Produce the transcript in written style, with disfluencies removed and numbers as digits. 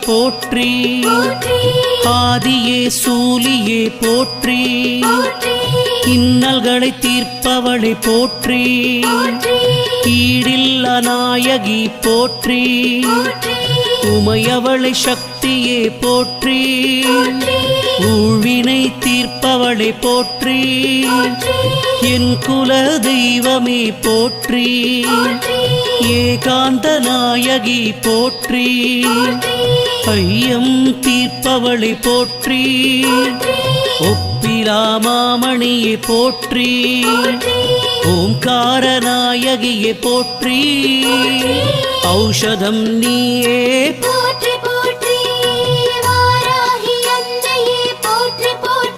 போற்றி. ஆதியே சூலியே போற்றி. இன்னல்களை தீர்ப்பவளை போற்றி. ஈடில்லா நாயகி போற்றி. உமையவளை சக்தியே போற்றி. ஊழ்வினை தீர்ப்பவளை போற்றி. என் குல தெய்வமே போற்றி. ஏகாந்த நாயகி போற்றி. ஐயம் தீர்ப்பவளை போற்றி. ஒப்பிலா மாமணியை போற்றி. ஓம்கார நாயகியை போற்றி. ஔஷதம் நீயே